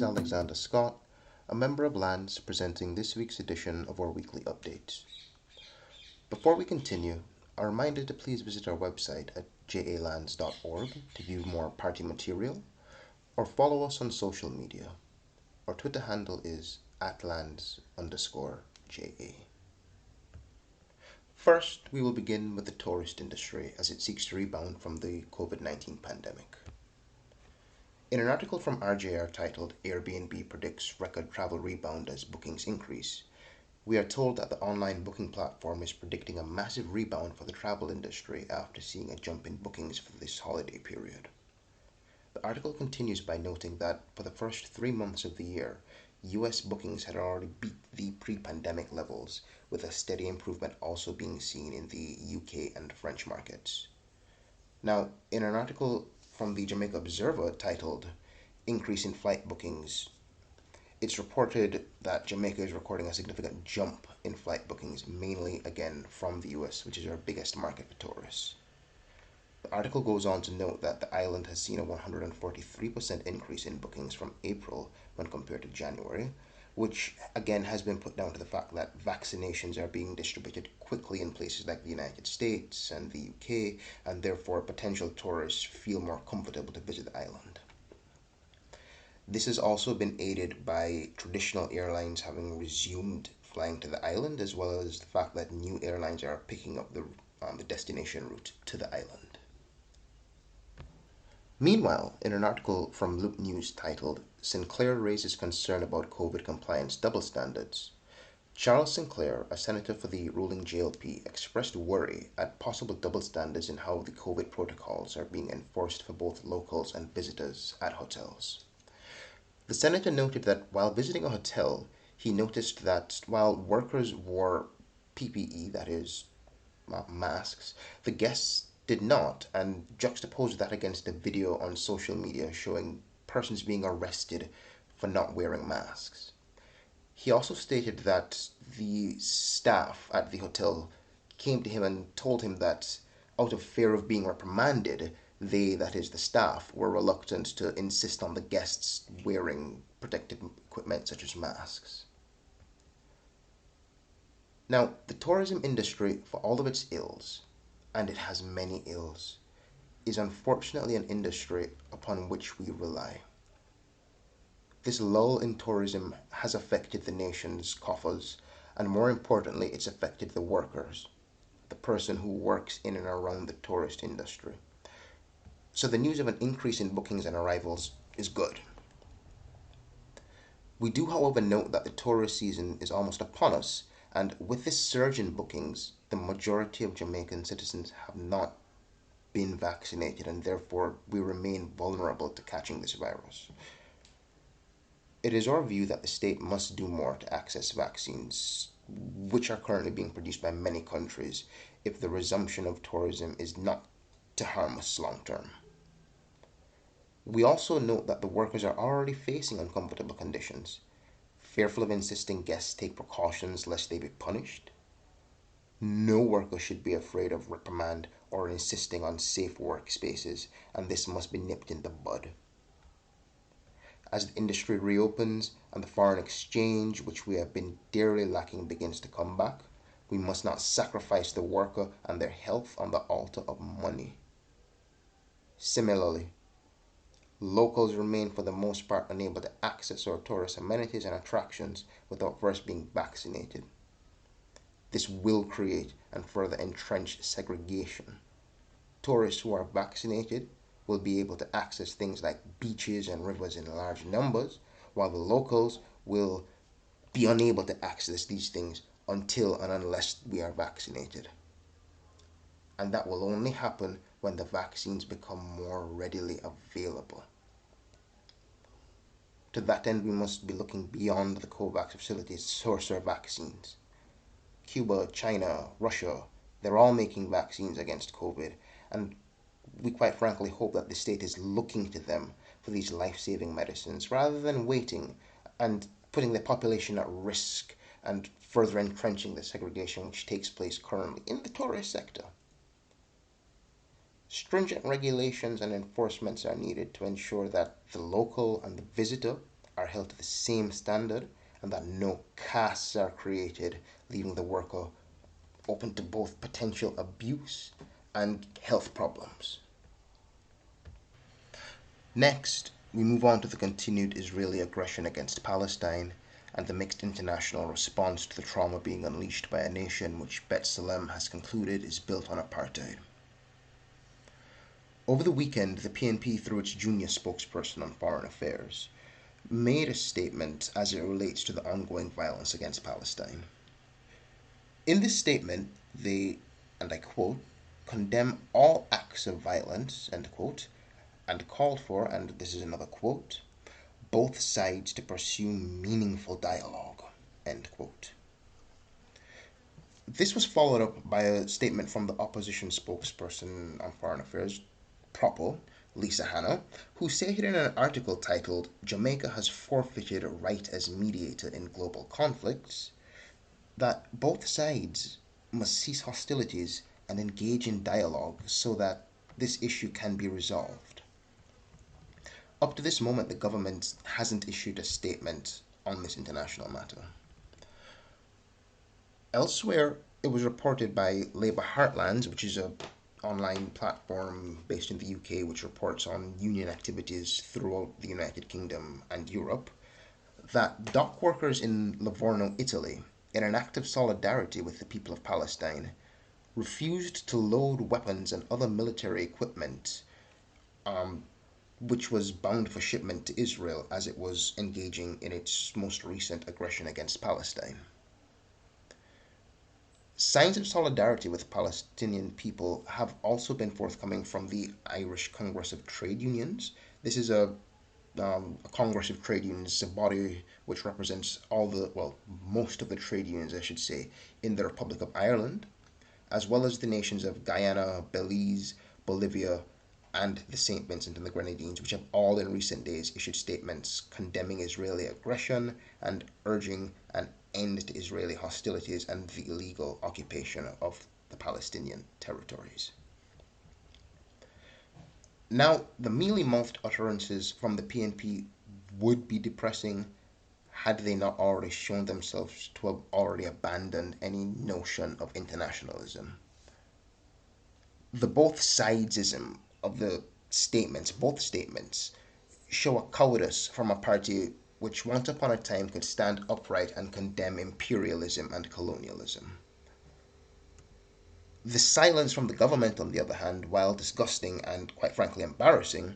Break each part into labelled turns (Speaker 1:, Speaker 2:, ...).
Speaker 1: is Alexander Scott, a member of Lands, presenting this week's edition of our weekly updates. Before we continue, a reminder to please visit our website at jalands.org to view more party material, or follow us on social media. Our Twitter handle is @lands_JA. First, we will begin with the tourist industry as it seeks to rebound from the COVID-19 pandemic. In an article from RJR titled Airbnb Predicts Record Travel Rebound as Bookings Increase, we are told that the online booking platform is predicting a massive rebound for the travel industry after seeing a jump in bookings for this holiday period. The article continues by noting that for the first 3 months of the year, US bookings had already beat the pre-pandemic levels, with a steady improvement also being seen in the UK and French markets. Now, in an article from the Jamaica Observer titled Increase in Flight Bookings, it's reported that Jamaica is recording a significant jump in flight bookings, mainly again from the US, which is our biggest market for tourists. The article goes on to note that the island has seen a 143% increase in bookings from April when compared to January, which again has been put down to the fact that vaccinations are being distributed quickly in places like the United States and the UK, and therefore potential tourists feel more comfortable to visit the island. This has also been aided by traditional airlines having resumed flying to the island, as well as the fact that new airlines are picking up the destination route to the island. Meanwhile, in an article from Loop News titled Sinclair Raises Concern About COVID Compliance Double Standards, Charles Sinclair, a senator for the ruling JLP, expressed worry at possible double standards in how the COVID protocols are being enforced for both locals and visitors at hotels. The senator noted that while visiting a hotel, he noticed that while workers wore PPE, that is, masks, the guests did not, and juxtaposed that against a video on social media showing persons being arrested for not wearing masks. He also stated that the staff at the hotel came to him and told him that out of fear of being reprimanded, they, that is the staff, were reluctant to insist on the guests wearing protective equipment such as masks. Now, the tourism industry, for all of its ills, and it has many ills, is unfortunately an industry upon which we rely. This lull in tourism has affected the nation's coffers, and more importantly, it's affected the workers, the person who works in and around the tourist industry. So the news of an increase in bookings and arrivals is good. We do, however, note that the tourist season is almost upon us, and with this surge in bookings, the majority of Jamaican citizens have not been vaccinated, and therefore we remain vulnerable to catching this virus. It is our view that the state must do more to access vaccines, which are currently being produced by many countries, if the resumption of tourism is not to harm us long term. We also note that the workers are already facing uncomfortable conditions, fearful of insisting guests take precautions lest they be punished. No worker should be afraid of reprimand or insisting on safe workspaces, and this must be nipped in the bud. As the industry reopens and the foreign exchange, which we have been dearly lacking, begins to come back, we must not sacrifice the worker and their health on the altar of money. Similarly, locals remain for the most part unable to access our tourist amenities and attractions without first being vaccinated. This will create and further entrench segregation. Tourists who are vaccinated will be able to access things like beaches and rivers in large numbers, while the locals will be unable to access these things until and unless we are vaccinated. And that will only happen when the vaccines become more readily available. To that end, we must be looking beyond the COVAX facilities to source our vaccines. Cuba, China, Russia, they're all making vaccines against COVID, and we quite frankly hope that the state is looking to them for these life-saving medicines rather than waiting and putting the population at risk and further entrenching the segregation which takes place currently in the tourist sector. Stringent regulations and enforcements are needed to ensure that the local and the visitor are held to the same standard and that no castes are created, leaving the worker open to both potential abuse and health problems. Next, we move on to the continued Israeli aggression against Palestine and the mixed international response to the trauma being unleashed by a nation which B'Tselem has concluded is built on apartheid. Over the weekend, the PNP, through its junior spokesperson on foreign affairs, made a statement as it relates to the ongoing violence against Palestine. In this statement, they, and I quote, condemn all acts of violence, end quote, and called for, and this is another quote, both sides to pursue meaningful dialogue, end quote. This was followed up by a statement from the opposition spokesperson on foreign affairs, Propo, Lisa Hanna, who stated in an article titled Jamaica has forfeited a right as mediator in global conflicts that both sides must cease hostilities and engage in dialogue so that this issue can be resolved. Up to this moment, the government hasn't issued a statement on this international matter. Elsewhere, it was reported by Labour Heartlands, which is an online platform based in the UK which reports on union activities throughout the United Kingdom and Europe, that dock workers in Livorno, Italy, in an act of solidarity with the people of Palestine, refused to load weapons and other military equipment which was bound for shipment to Israel as it was engaging in its most recent aggression against Palestine. Signs of solidarity with Palestinian people have also been forthcoming from the Irish Congress of Trade Unions. This is a Congress of Trade Unions, a body which represents most of the trade unions, I should say, in the Republic of Ireland, as well as the nations of Guyana, Belize, Bolivia, and the St. Vincent and the Grenadines, which have all in recent days issued statements condemning Israeli aggression and urging an end to Israeli hostilities and the illegal occupation of the Palestinian territories. Now, the mealy-mouthed utterances from the PNP would be depressing had they not already shown themselves to have already abandoned any notion of internationalism. The both sidesism of the statements, both statements, show a cowardice from a party which once upon a time could stand upright and condemn imperialism and colonialism. The silence from the government, on the other hand, while disgusting and quite frankly embarrassing,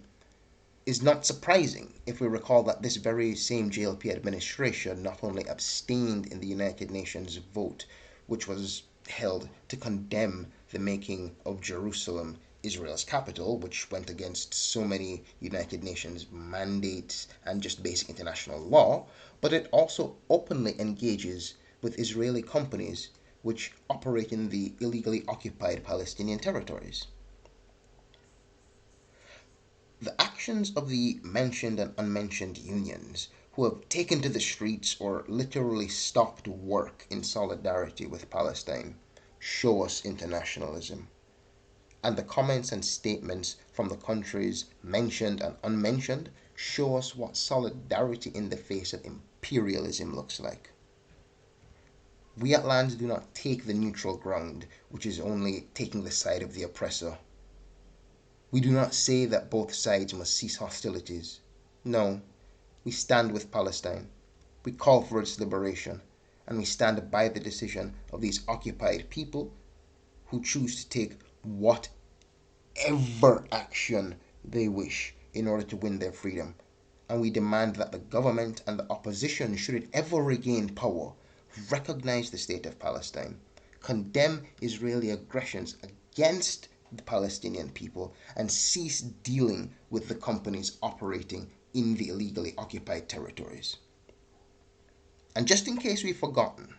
Speaker 1: is not surprising if we recall that this very same JLP administration not only abstained in the United Nations vote, which was held to condemn the making of Jerusalem Israel's capital, which went against so many United Nations mandates and just basic international law, but it also openly engages with Israeli companies which operate in the illegally occupied Palestinian territories. The actions of the mentioned and unmentioned unions who have taken to the streets or literally stopped work in solidarity with Palestine show us internationalism. And the comments and statements from the countries mentioned and unmentioned show us what solidarity in the face of imperialism looks like. We at Lands do not take the neutral ground, which is only taking the side of the oppressor. We do not say that both sides must cease hostilities. No, we stand with Palestine. We call for its liberation, and we stand by the decision of these occupied people who choose to take whatever action they wish in order to win their freedom. And we demand that the government and the opposition, should it ever regain power, recognize the state of Palestine, condemn Israeli aggressions against the Palestinian people, and cease dealing with the companies operating in the illegally occupied territories. And just in case we've forgotten,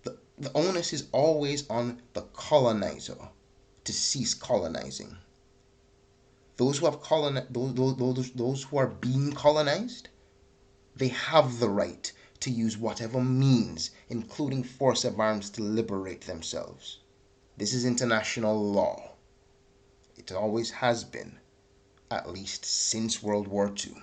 Speaker 1: the onus is always on the colonizer to cease colonizing. Those who have those who are being colonized, they have the right to use whatever means, including force of arms, to liberate themselves. This is international law. It always has been, at least since World War II.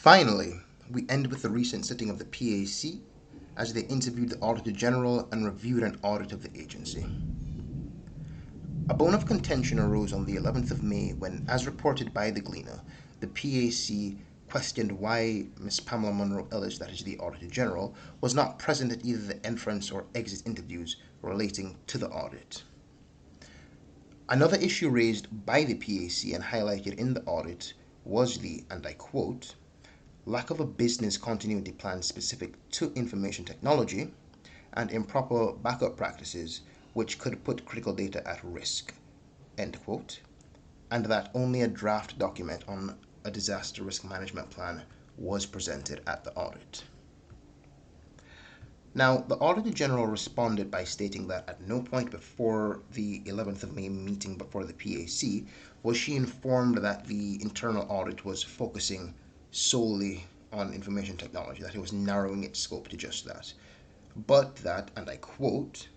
Speaker 1: Finally, we end with the recent sitting of the PAC as they interviewed the Auditor General and reviewed an audit of the agency. A bone of contention arose on the 11th of May when, as reported by the Gleaner, the PAC questioned why Ms. Pamela Monroe Ellis, that is the Auditor General, was not present at either the entrance or exit interviews relating to the audit. Another issue raised by the PAC and highlighted in the audit was the, and I quote, lack of a business continuity plan specific to information technology and improper backup practices which could put critical data at risk, end quote, and that only a draft document on a disaster risk management plan was presented at the audit. Now, the Auditor General responded by stating that at no point before the 11th of May meeting before the PAC was she informed that the internal audit was focusing solely on information technology, that it was narrowing its scope to just that. But that, and I quote,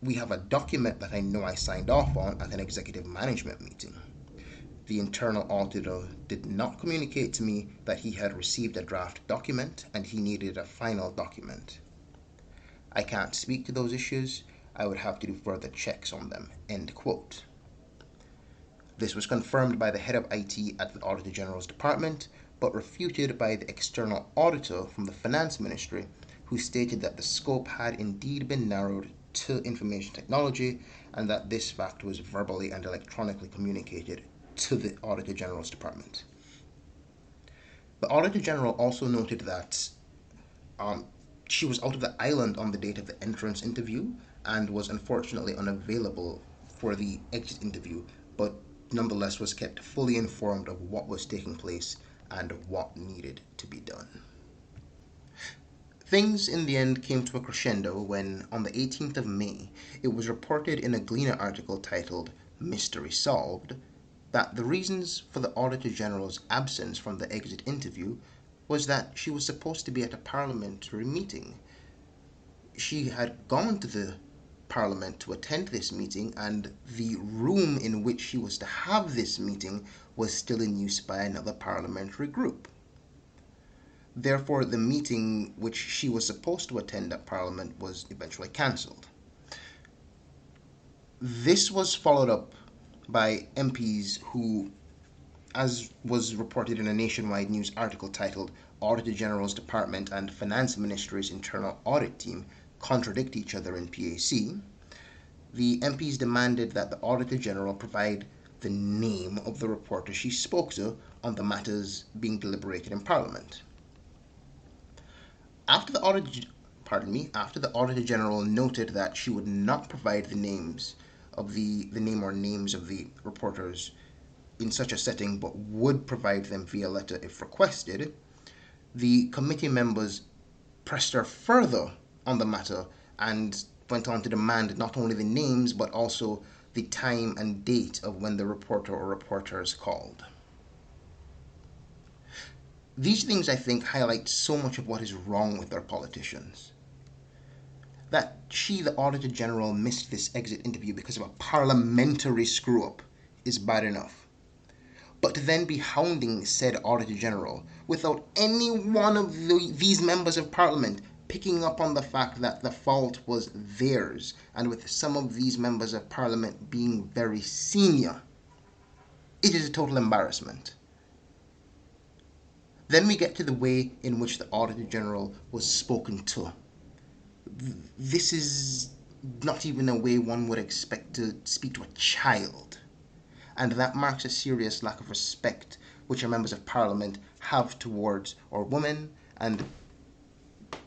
Speaker 1: we have a document that I know I signed off on at an executive management meeting. The internal auditor did not communicate to me that he had received a draft document and he needed a final document. I can't speak to those issues. I would have to do further checks on them, end quote. This was confirmed by the head of IT at the Auditor General's department, but refuted by the external auditor from the Finance Ministry, who stated that the scope had indeed been narrowed to information technology and that this fact was verbally and electronically communicated to the Auditor General's department. The Auditor General also noted that she was out of the island on the date of the entrance interview and was unfortunately unavailable for the exit interview, but nonetheless was kept fully informed of what was taking place and what needed to be done. Things in the end came to a crescendo when, on the 18th of May, it was reported in a Gleaner article titled Mystery Solved that the reasons for the Auditor General's absence from the exit interview was that she was supposed to be at a parliamentary meeting. She had gone to the Parliament to attend this meeting, and the room in which she was to have this meeting was still in use by another parliamentary group. Therefore, the meeting which she was supposed to attend at Parliament was eventually cancelled. This was followed up by MPs who, as was reported in a nationwide news article titled Auditor General's Department and Finance Ministry's Internal Audit Team contradict each other in PAC, the MPs demanded that the Auditor General provide the name of the reporter she spoke to on the matters being deliberated in Parliament. After the Auditor General noted that she would not provide the name or names of the reporters in such a setting, but would provide them via letter if requested, the committee members pressed her further on the matter and went on to demand not only the names but also the time and date of when the reporter or reporters called. These things, I think, highlight so much of what is wrong with our politicians. That she, the Auditor General, missed this exit interview because of a parliamentary screw-up is bad enough. But to then be hounding said Auditor General without any one of these members of Parliament picking up on the fact that the fault was theirs, and with some of these members of Parliament being very senior, it is a total embarrassment. Then we get to the way in which the Auditor General was spoken to. This is not even a way one would expect to speak to a child. And that marks a serious lack of respect which our members of Parliament have towards our women, and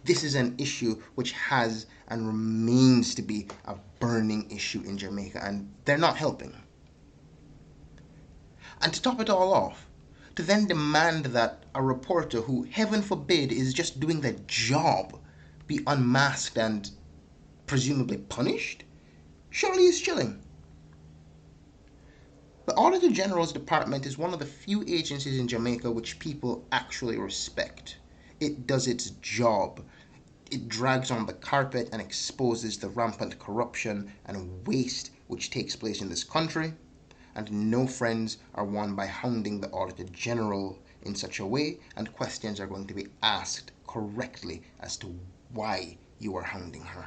Speaker 1: this is an issue which has and remains to be a burning issue in Jamaica, and they're not helping. And to top it all off, to then demand that a reporter who, heaven forbid, is just doing their job be unmasked and presumably punished, surely is chilling. The Auditor General's Department is one of the few agencies in Jamaica which people actually respect. It does its job. It drags on the carpet and exposes the rampant corruption and waste which takes place in this country, and no friends are won by hounding the Auditor General in such a way, and questions are going to be asked correctly as to why you are hounding her.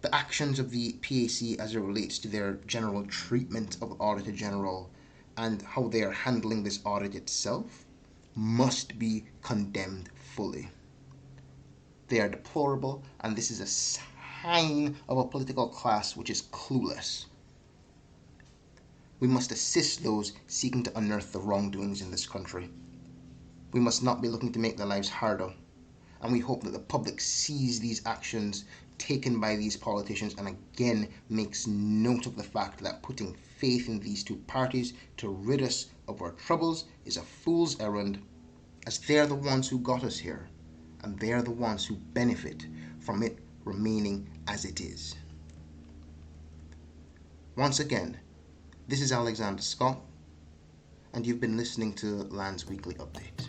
Speaker 1: The actions of the PAC as it relates to their general treatment of Auditor General and how they are handling this audit itself must be condemned fully. They are deplorable, and this is a sign of a political class which is clueless. We must assist those seeking to unearth the wrongdoings in this country. We must not be looking to make their lives harder, and we hope that the public sees these actions taken by these politicians and again makes note of the fact that putting faith in these two parties to rid us of our troubles is a fool's errand, as they're the ones who got us here, and they're the ones who benefit from it remaining as it is. Once again, this is Alexander Scott, and you've been listening to Land's Weekly Update.